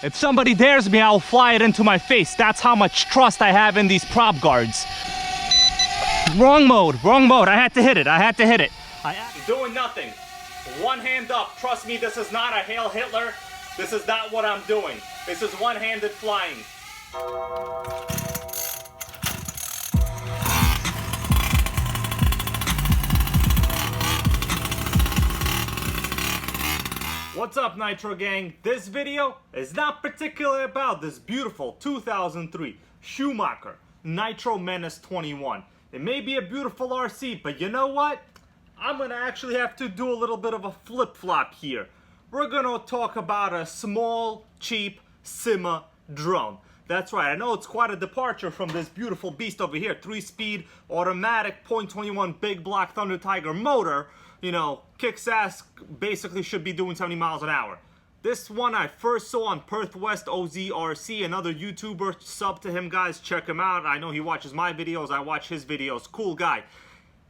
If somebody dares me, I'll fly it into my face. That's how much trust I have in these prop guards. Wrong mode, wrong mode. I had to hit it, I had to hit it. I'm doing nothing. One hand up. Trust me, this is not a Hail Hitler. This is not what I'm doing. This is one-handed flying. What's up, Nitro Gang? This video is not particularly about this beautiful 2003 Schumacher Nitro Menace 21. It may be a beautiful RC, but you know what? I'm gonna actually have to do a little bit of a flip-flop here. We're gonna talk about a small, cheap Syma drone. That's right, I know it's quite a departure from this beautiful beast over here. 3-speed, automatic, .21 big block Thunder Tiger motor. You know, kicks ass, basically should be doing 70 miles an hour. This one I first saw on Perth West OZRC, another YouTuber. Sub to him, guys, check him out. I know he watches my videos, I watch his videos. Cool guy.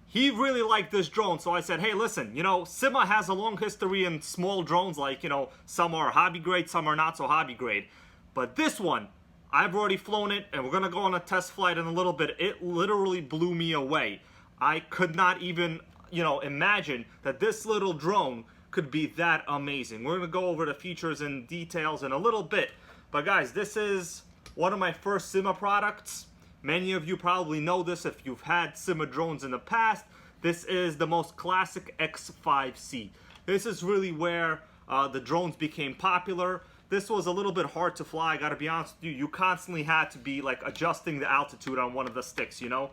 He really liked this drone, so I said, hey, listen, you know, Syma has a long history in small drones, like, you know, some are hobby grade, some are not so hobby grade. But this one, I've already flown it, and we're gonna go on a test flight in a little bit. It literally blew me away. I could not even, you know, imagine that this little drone could be that amazing. We're gonna go over the features and details in a little bit. But guys, this is one of my first Syma products. Many of you probably know this if you've had Syma drones in the past. This is the most classic X5C. This is really where the drones became popular. This was a little bit hard to fly, I gotta be honest with you. You constantly had to be like adjusting the altitude on one of the sticks, you know?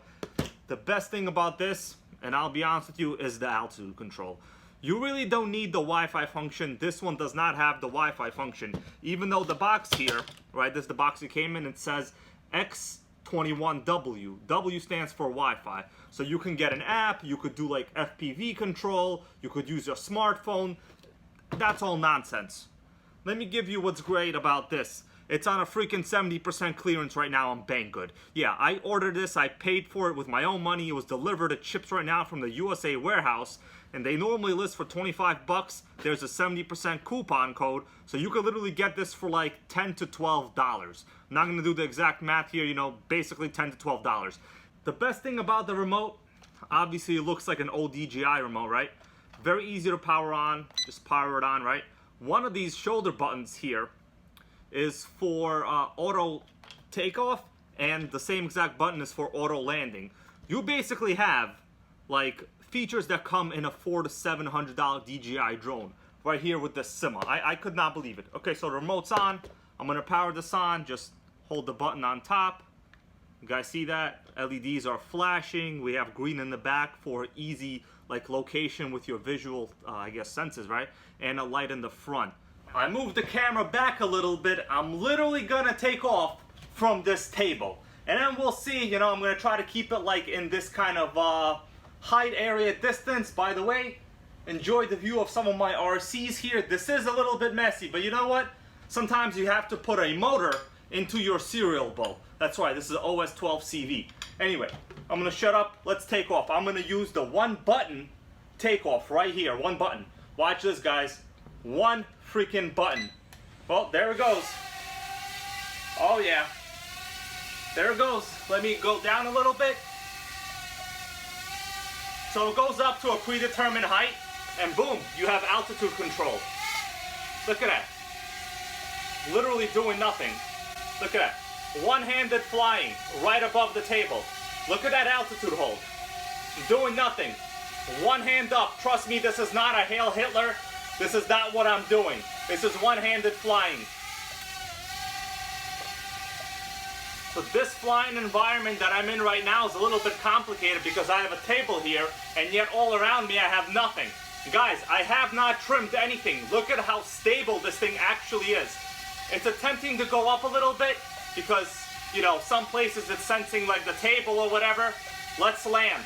The best thing about this, and I'll be honest with you, is the altitude control. You really don't need the Wi-Fi function. This one does not have the Wi-Fi function. Even though the box here, right, this is the box it came in, it says X21W. W stands for Wi-Fi. So you can get an app, you could do like FPV control, you could use your smartphone. That's all nonsense. Let me give you what's great about this. It's on a freaking 70% clearance right now on Banggood. Yeah, I ordered this, I paid for it with my own money. It was delivered. It ships right now from the USA warehouse. And they normally list for 25 bucks. There's a 70% coupon code. So you could literally get this for like $10 to $12. I'm not gonna do the exact math here, you know, basically $10 to $12. The best thing about the remote, obviously it looks like an old DJI remote, right? Very easy to power on, just power it on, right? One of these shoulder buttons here is for auto takeoff, and the same exact button is for auto landing. You basically have like features that come in a $400 to $700 DJI drone right here with the Syma. I could not believe it. Okay, so the remote's on. I'm gonna power this on. Just hold the button on top. You guys see that? LEDs are flashing. We have green in the back for easy like location with your visual, I guess, senses, right? And a light in the front. I moved the camera back a little bit. I'm literally gonna take off from this table. And then we'll see, you know, I'm gonna try to keep it like in this kind of height area distance. By the way, enjoy the view of some of my RCs here. This is a little bit messy, but you know what? Sometimes you have to put a motor into your serial bow. That's right, this is OS12CV. Anyway, I'm gonna shut up, let's take off. I'm gonna use the one button takeoff right here, one button. Watch this, guys. One freaking button. Well, there it goes. Oh yeah. There it goes. Let me go down a little bit. So it goes up to a predetermined height, and boom, you have altitude control. Look at that. Literally doing nothing. Look at that. One-handed flying right above the table. Look at that altitude hold. Doing nothing. One hand up. Trust me, this is not a Hail Hitler. This is not what I'm doing. This is one-handed flying. So this flying environment that I'm in right now is a little bit complicated because I have a table here, and yet all around me I have nothing. Guys, I have not trimmed anything. Look at how stable this thing actually is. It's attempting to go up a little bit because, you know, some places it's sensing like the table or whatever. Let's land.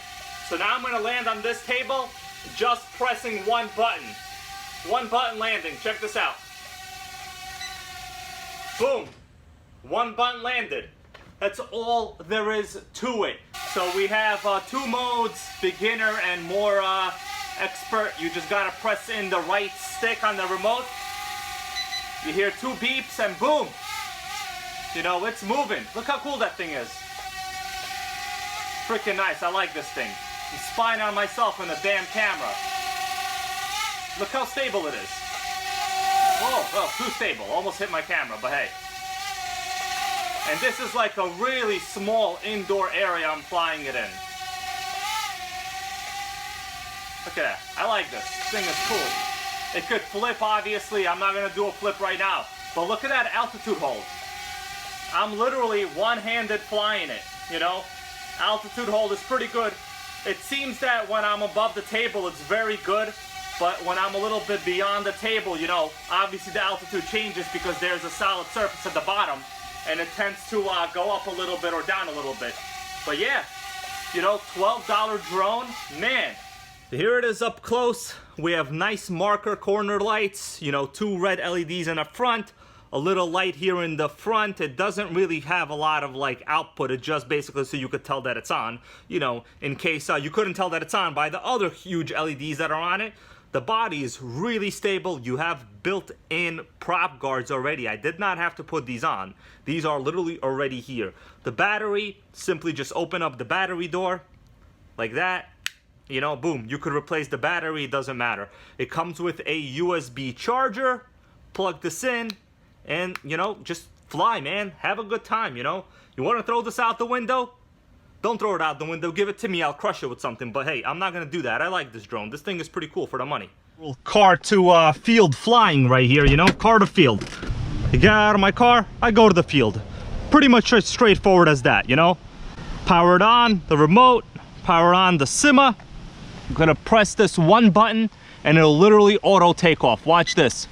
So now I'm gonna land on this table, just pressing one button. One button landing, check this out. Boom, one button landed. That's all there is to it. So we have two modes, beginner and more expert. You just gotta press in the right stick on the remote. You hear 2 beeps and boom. You know, it's moving. Look how cool that thing is. Freaking nice, I like this thing. I'm spying on myself in the damn camera. Look how stable it is. Oh, well, too stable. Almost hit my camera, but hey. And this is like a really small indoor area I'm flying it in. Look at that. I like this. This thing is cool. It could flip, obviously. I'm not going to do a flip right now. But look at that altitude hold. I'm literally one-handed flying it, you know? Altitude hold is pretty good. It seems that when I'm above the table, it's very good. But when I'm a little bit beyond the table, you know, obviously the altitude changes because there's a solid surface at the bottom. And it tends to go up a little bit or down a little bit. But yeah, you know, $12 drone, man. Here it is up close. We have nice marker corner lights, you know, 2 red LEDs in the front, a little light here in the front. It doesn't really have a lot of like output. It's just basically so you could tell that it's on, you know, in case you couldn't tell that it's on by the other huge LEDs that are on it. The body is really stable. You have built-in prop guards already. I did not have to put these on. These are literally already here. The battery, simply just open up the battery door like that. You know, boom, you could replace the battery, it doesn't matter. It comes with a USB charger. Plug this in and, you know, just fly, man. Have a good time, you know. You want to throw this out the window? Don't throw it out the window. Give it to me. I'll crush it with something. But hey, I'm not going to do that. I like this drone. This thing is pretty cool for the money. Little car to field flying right here, you know. Car to field. You get out of my car, I go to the field. Pretty much as straightforward as that, you know. Power it on, the remote. Power on the Syma. I'm going to press this one button and it'll literally auto take off. Watch this.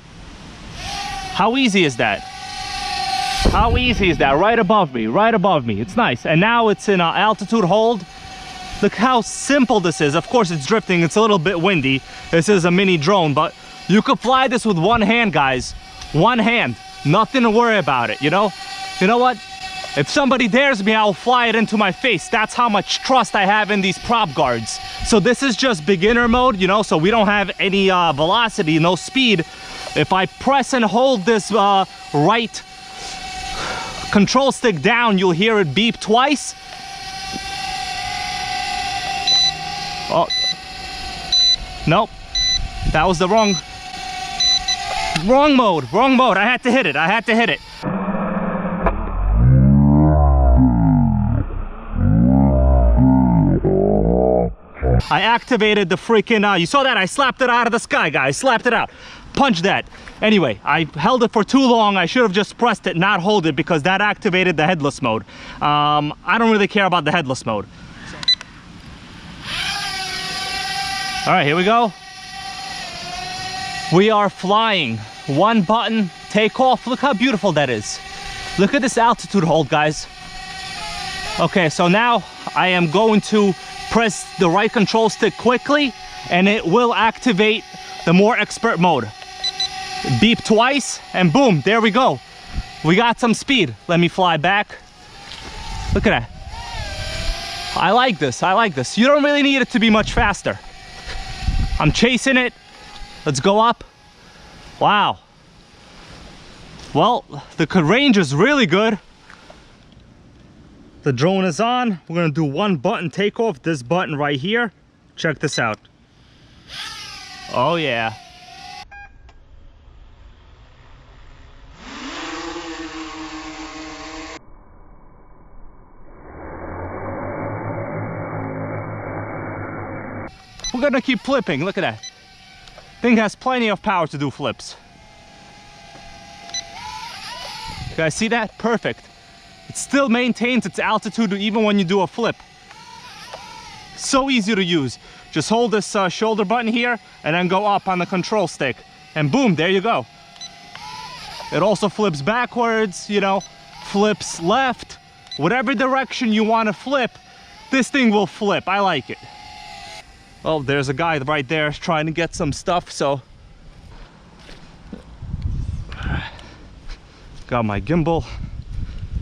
How easy is that? How easy is that? Right above me, right above me. It's nice. And now it's in altitude hold. Look how simple this is. Of course it's drifting, it's a little bit windy. This is a mini drone, but you could fly this with one hand, guys. One hand. Nothing to worry about it, you know? You know what? If somebody dares me, I'll fly it into my face. That's how much trust I have in these prop guards. So this is just beginner mode, you know, so we don't have any velocity, no speed. If I press and hold this right control stick down, you'll hear it beep twice. Oh, nope, that was the wrong mode. I had to hit it. I activated the freaking, you saw that? I slapped it out of the sky, guys. Slapped it out. Punch that. Anyway, I held it for too long. I should have just pressed it, not hold it, because that activated the headless mode. I don't really care about the headless mode. All right, here we go. We are flying. One button, take off. Look how beautiful that is. Look at this altitude hold, guys. Okay, so now I am going to press the right control stick quickly and it will activate the more expert mode. Beep twice and boom, there we go. We got some speed. Let me fly back. Look at that. I like this. You don't really need it to be much faster. I'm chasing it. Let's go up. Wow. Well, the range is really good. The drone is on. We're gonna do one button takeoff, this button right here. Check this out. Oh yeah. We're gonna keep flipping, look at that. Thing has plenty of power to do flips. You guys see that? Perfect. It still maintains its altitude even when you do a flip. So easy to use. Just hold this shoulder button here and then go up on the control stick. And boom, there you go. It also flips backwards, you know, flips left. Whatever direction you want to flip, this thing will flip. I like it. Well, there's a guy right there trying to get some stuff, so. Got my gimbal.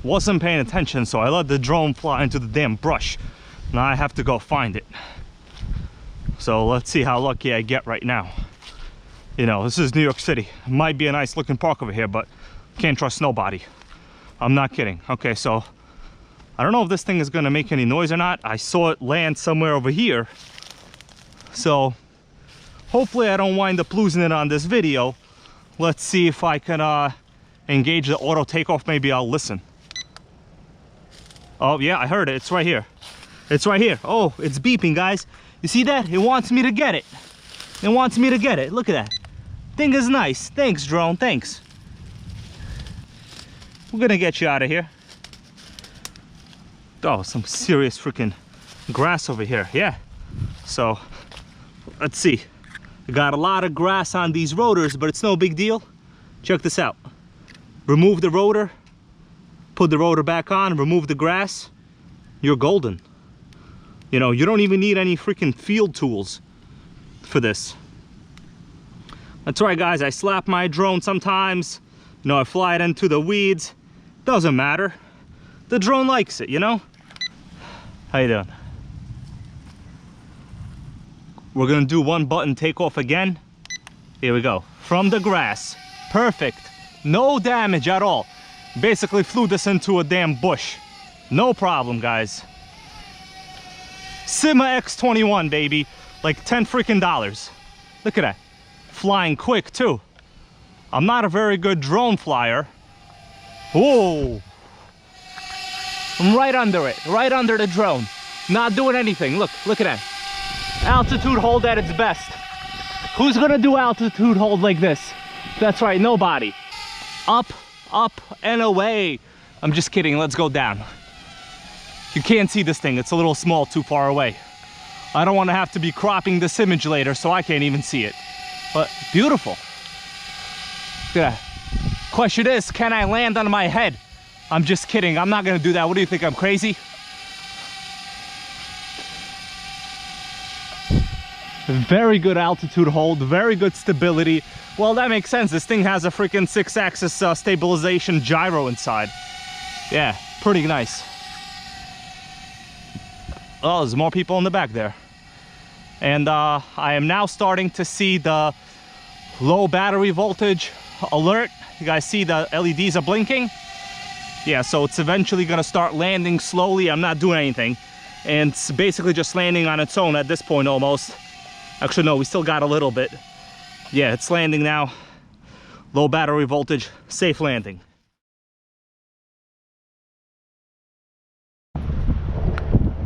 Wasn't paying attention, so I let the drone fly into the damn brush. Now I have to go find it. So let's see how lucky I get right now. You know, this is New York City. Might be a nice looking park over here, but can't trust nobody. I'm not kidding. Okay, so I don't know if this thing is gonna make any noise or not. I saw it land somewhere over here. So hopefully I don't wind up losing it on this video. Let's see if I can engage the auto takeoff. Maybe I'll listen. Oh yeah, I heard it. It's right here. It's right here. Oh, it's beeping, guys. You see that? It wants me to get it. It wants me to get it. Look at that. Thing is nice. Thanks, drone. Thanks. We're gonna get you out of here. Oh, some serious freaking grass over here. Yeah. So, let's see. I got a lot of grass on these rotors, but it's no big deal. Check this out. Remove the rotor, put the rotor back on, remove the grass. You're golden. You know, you don't even need any freaking field tools for this. That's right, guys. I slap my drone sometimes. You know, I fly it into the weeds. Doesn't matter. The drone likes it, you know? How you doing? We're gonna do one button takeoff again. Here we go. From the grass. Perfect. No damage at all. Basically flew this into a damn bush. No problem, guys. Syma X21, baby. Like 10 freaking dollars. Look at that. Flying quick, too. I'm not a very good drone flyer. Whoa. I'm right under it. Right under the drone. Not doing anything. Look at that. Altitude hold at its best. Who's gonna do altitude hold like this? That's right, nobody. Up, up, and away. I'm just kidding, let's go down. You can't see this thing, it's a little small, too far away. I don't want to have to be cropping this image later, so I can't even see it. But beautiful. Look at that. Question is, can I land on my head? I'm just kidding, I'm not gonna do that. What do you think, I'm crazy? Very good altitude hold, very good stability. Well, that makes sense. This thing has a freaking 6-axis stabilization gyro inside. Yeah, pretty nice. Oh, there's more people in the back there. And I am now starting to see the low battery voltage alert. You guys see the LEDs are blinking? Yeah, so it's eventually gonna start landing slowly. I'm not doing anything. And it's basically just landing on its own at this point almost. Actually, no, we still got a little bit. Yeah, it's landing now. Low battery voltage, safe landing.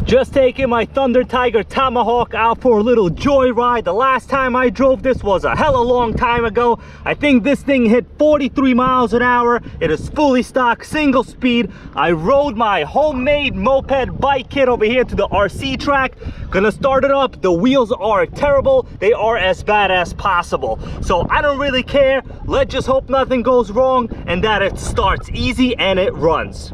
Just taking my Thunder Tiger Tomahawk out for a little joyride. The last time I drove this was a hella long time ago. I think this thing hit 43 miles an hour. It is fully stock, single speed. I rode my homemade moped bike kit over here to the RC track. Gonna start it up. The wheels are terrible. They are as bad as possible. So I don't really care. Let's just hope nothing goes wrong and that it starts easy and it runs.